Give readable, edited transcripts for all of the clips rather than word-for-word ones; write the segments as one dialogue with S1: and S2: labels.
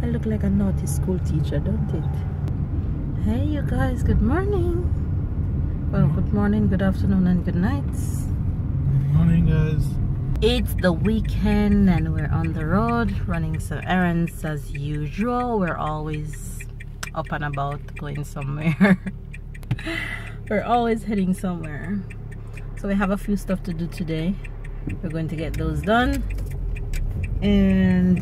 S1: I look like a naughty school teacher, don't it? Hey you guys, good morning. Well, good morning, good afternoon, and good night.
S2: Good morning, guys.
S1: It's the weekend and we're on the road running some errands as usual. We're always up and about going somewhere. We're always heading somewhere. So we have a few stuff to do today. We're going to get those done. And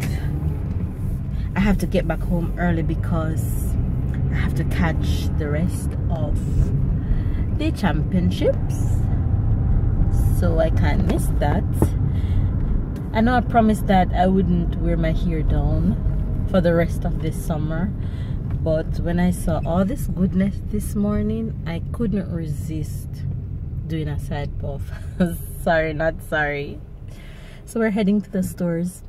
S1: I have to get back home early because I have to catch the rest of the championships, so I can't miss that. I know I promised that I wouldn't wear my hair down for the rest of this summer, but when I saw all this goodness this morning, I couldn't resist doing a side puff. Sorry, not sorry. So we're heading to the stores,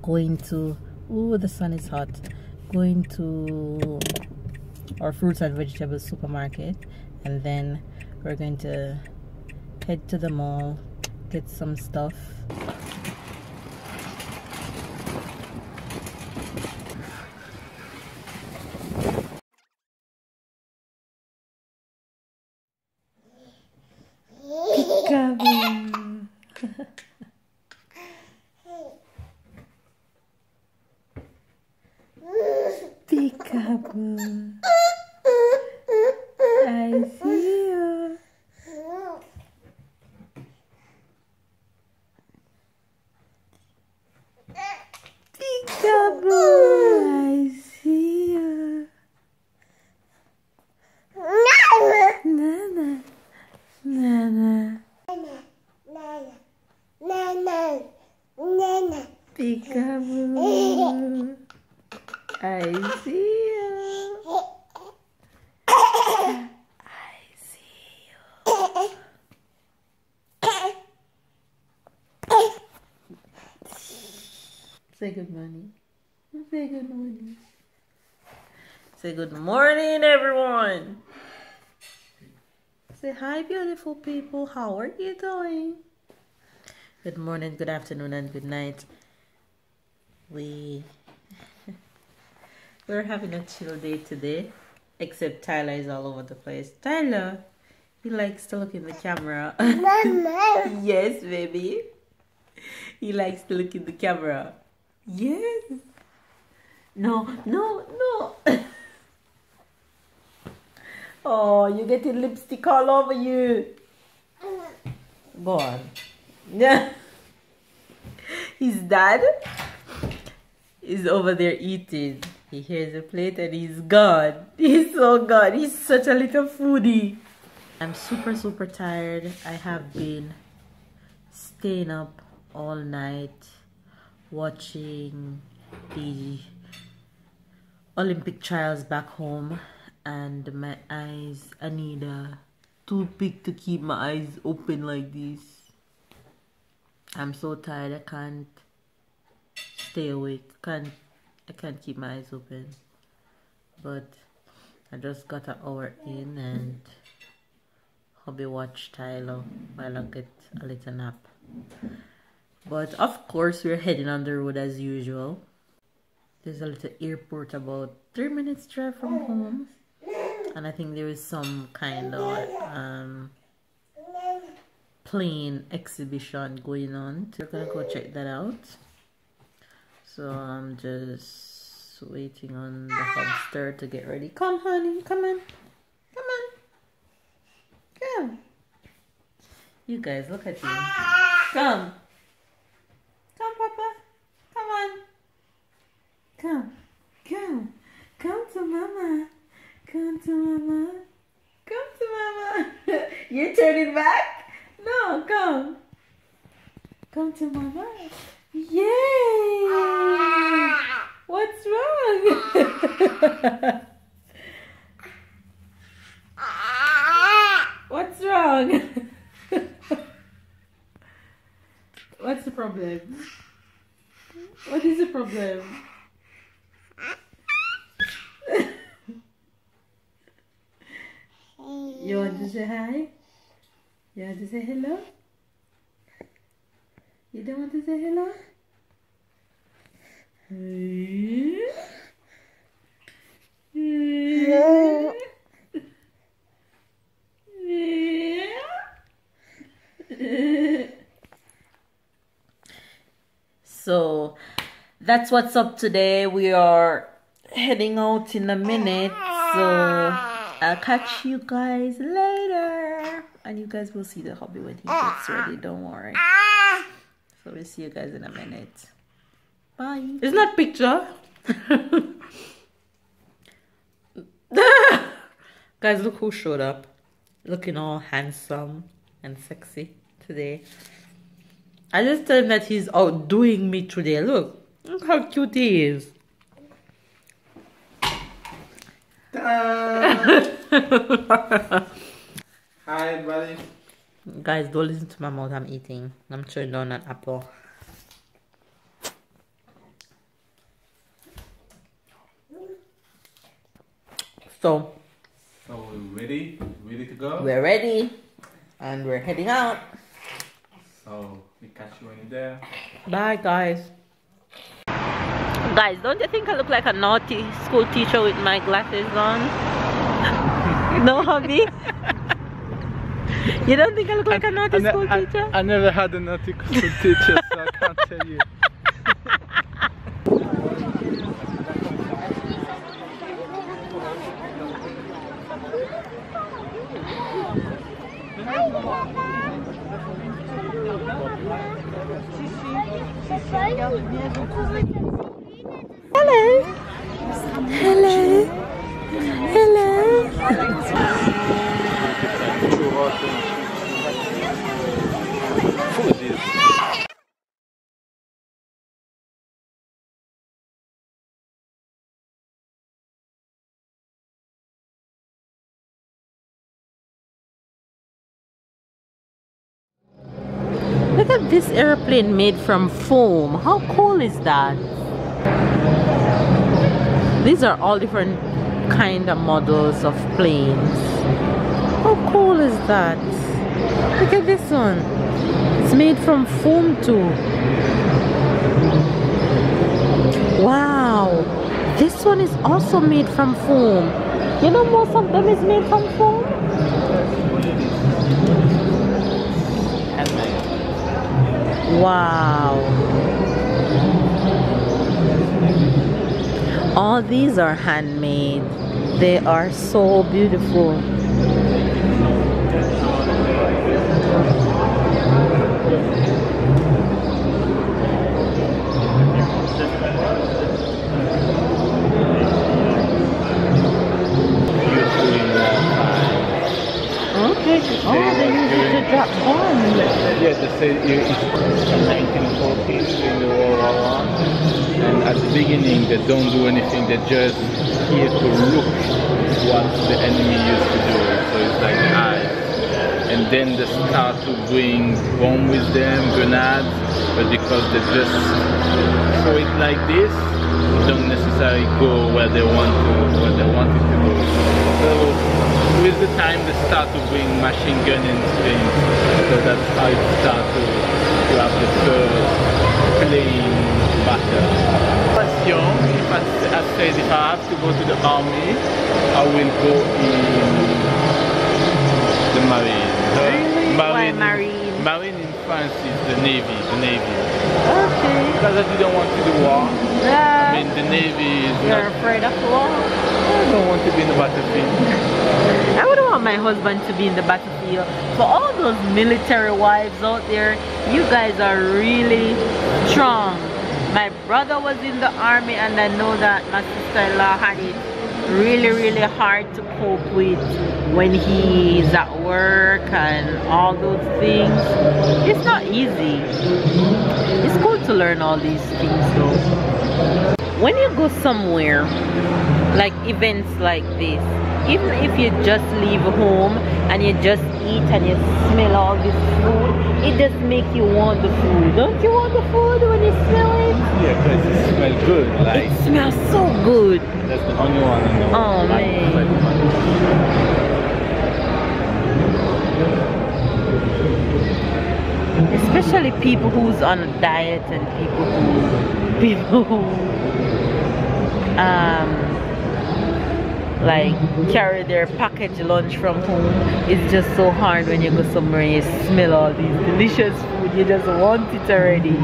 S1: going to, oh, the sun is hot, going to our fruits and vegetables supermarket, and then we're going to head to the mall, get some stuff. Peekaboo. Peekaboo. I see you. Peekaboo. I see you. Nana. Nana. Peekaboo. I see you. I see you. Say good morning. Say good morning. Say good morning, everyone. Say hi, beautiful people. How are you doing? Good morning, good afternoon, and good night. We're having a chill day today, except Tyler is all over the place. Tyler, he likes to look in the camera. Mama. Yes, baby. He likes to look in the camera. Yes. No, no, no. Oh, you're getting lipstick all over you. Go on. Yeah. His dad is over there eating. He hears the plate and he's gone. He's so gone. He's such a little foodie. I'm super tired. I have been staying up all night watching the Olympic trials back home, and my eyes, I need a toothpick to keep my eyes open like this. I'm so tired, I can't stay awake. I can't keep my eyes open. But I just got an hour in and hubby watch Tyler while I get a little nap. But of course we're heading on the road as usual. There's a little airport about 3 minutes drive from home, and I think there is some kind of plane exhibition going on. We're gonna go check that out. So I'm just waiting on the hubster to get ready. Come, honey, come on, come on, come. You guys, look at you. Come, come, Papa, come on, come, come, come to Mama, come to Mama, come to Mama. You're turning back? No, come. Come to Mama. Yay! What's wrong? What's wrong? What's the problem? What is the problem? You want to say hi? You want to say hello? You don't want to say hello? Hey. that's what's up today. We are heading out in a minute, so I'll catch you guys later, and you guys will see the hubby when he gets ready, don't worry. So we'll see you guys in a minute. Bye. It's not picture. Guys, look who showed up, looking all handsome and sexy today. I just tell him that he's outdoing me today. Look how cute he is.
S2: Hi, buddy.
S1: Guys, don't listen to my mouth. I'm eating. I'm chewing down an apple. So
S2: we're ready? Ready to go?
S1: we're ready and we're heading out.
S2: So we catch you when you're there.
S1: Bye, guys. Guys, don't you think I look like a naughty school teacher with my glasses on? No, hubby? You don't think I look like a naughty school teacher?
S2: I never had a naughty school teacher, so I can't tell you.
S1: Hello. Hello. Hello. Look at this airplane made from foam. How cool is that? These are all different kind of models of planes. How cool is that? Look at this one. It's made from foam too. Wow. This one is also made from foam. You know, most of them is made from foam. Wow. All these are handmade. They are so beautiful. Okay. Oh, they use it to drop bombs.
S2: Yeah, they say it's 1940s in the World War I. And at the beginning, they don't do anything. They're just here to look what the enemy used to do. So it's like eyes. And then they start to bring bomb with them, grenades. But because they just throw it like this, don't necessarily go where they want to, where they want it to go. So with the time they start to bring machine gun and things. So that's how it starts to have the first plane battle. As young, if I said if I have to go to the army, I will go in the marine.
S1: Really? Why
S2: Marine?
S1: marine?
S2: Marine in France is the navy.
S1: Okay.
S2: Because I didn't want to do war.
S1: Yeah.
S2: I mean, the navy is
S1: You're afraid of war?
S2: I don't want to be in the battlefield.
S1: I wouldn't want my husband to be in the battlefield. For all those military wives out there, you guys are really strong. My brother was in the army, and I know that my sister-in-law had it really hard to cope with when he's at work and all those things. It's not easy. It's cool to learn all these things though. When you go somewhere like events like this, even if you just leave home and you just eat and you smell all this food, it just makes you want the food. Don't you want the food when you smell it?
S2: Yeah, because it smells good. Like,
S1: it smells so good.
S2: That's the only one I know.
S1: Oh man. Especially people who's on a diet and people who like carry their packaged lunch from home. It's just so hard when you go somewhere and you smell all these delicious food. You just want it already.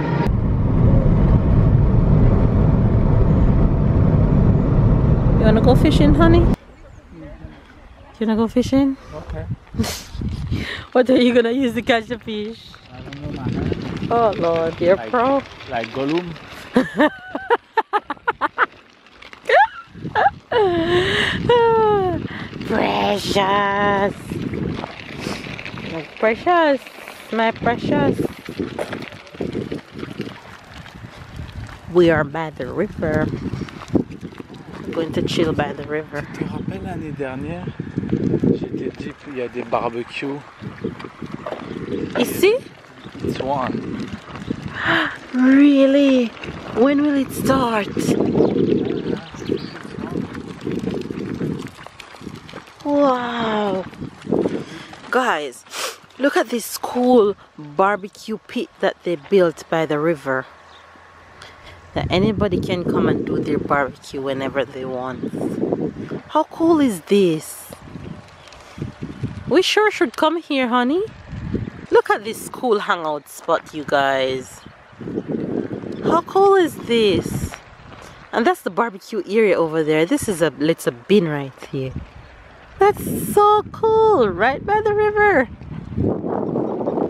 S1: You wanna go fishing, honey? You wanna go fishing?
S2: Okay.
S1: What are you gonna use to catch the fish?
S2: I don't know, man.
S1: Oh Lord, you're
S2: Like,
S1: pro.
S2: like Gollum.
S1: Precious. My precious. My precious. We are by the river. We're going to chill by the river.
S2: Tu te rappelles l'année dernière, j'étais dit qu'il y a des barbecues.
S1: Ici?
S2: It's one.
S1: Really? When will it start? Wow. Guys, look at this cool barbecue pit that they built by the river. That anybody can come and do their barbecue whenever they want. How cool is this? We sure should come here, honey. Look at this cool hangout spot, you guys. How cool is this? And that's the barbecue area over there. This is it's a bin right here. That's so cool, right by the river.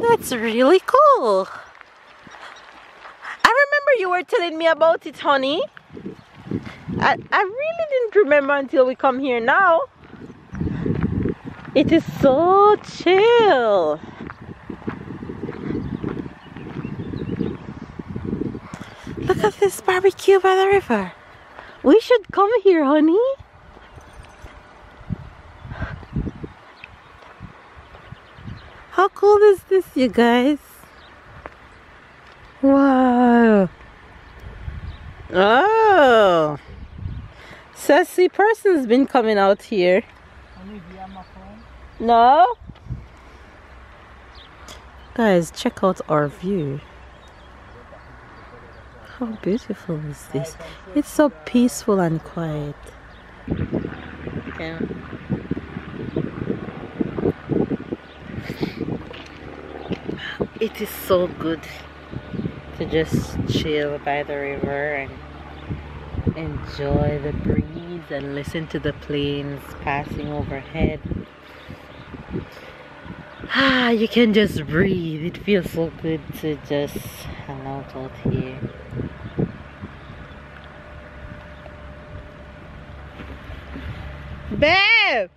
S1: That's really cool. I remember you were telling me about it, honey. I really didn't remember until we come here now. It is so chill. Look at this barbecue by the river. We should come here, honey. How cool is this, you guys? Wow. Oh. Sassy person's been coming out here. No? Guys, check out our view. How beautiful is this? It's so peaceful and quiet. Okay. It is so good to just chill by the river and enjoy the breeze and listen to the planes passing overhead. You can just breathe. It feels so good to just hang out here. Babe!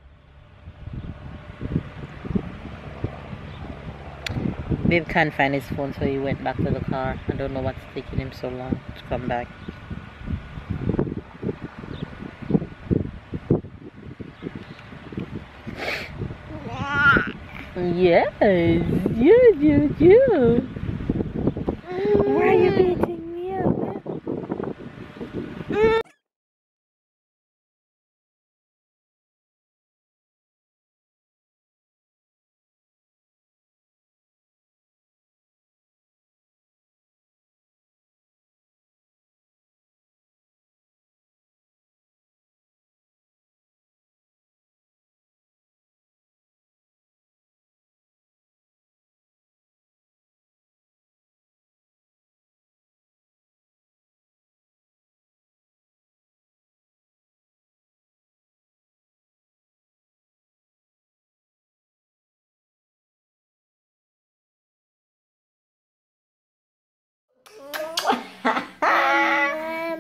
S1: Babe can't find his phone, so he went back to the car. I don't know what's taking him so long to come back. Yes, you. Why are you beating me up?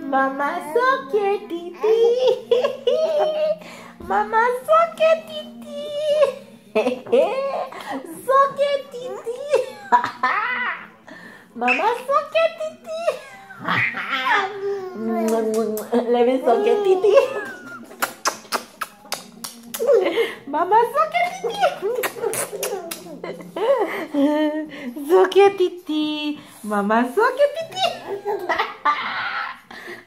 S1: Mama so cute, Titi. Mama so cute, Titi. So cute, Titi. Mama so cute, Titi. Let me so cute, Titi. Mama so cute, Titi. So cute, Titi. Mama so cute, Titi.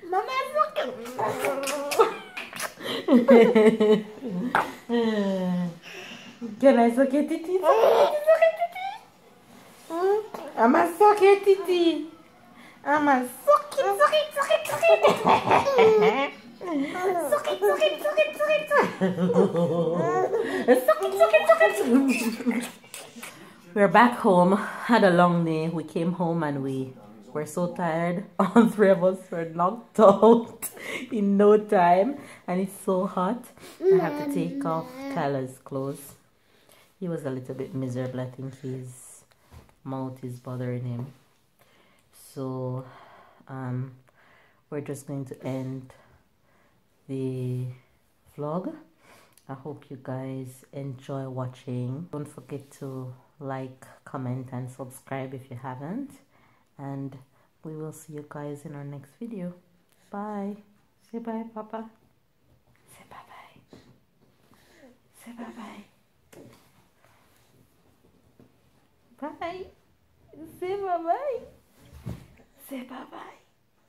S1: Mama so cute. Can I suck your titty? Mama suck your titty. Mama suck it. We're back home. Had a long day. We came home and we We're so tired. All three of us were knocked out in no time, and it's so hot. I have to take off Tyler's clothes. He was a little bit miserable. I think his mouth is bothering him. So we're just going to end the vlog. I hope you guys enjoy watching. Don't forget to like, comment, and subscribe if you haven't. And we will see you guys in our next video. Bye. Say bye, Papa. Say bye-bye. Say bye-bye. Bye. Say bye-bye. Say bye-bye.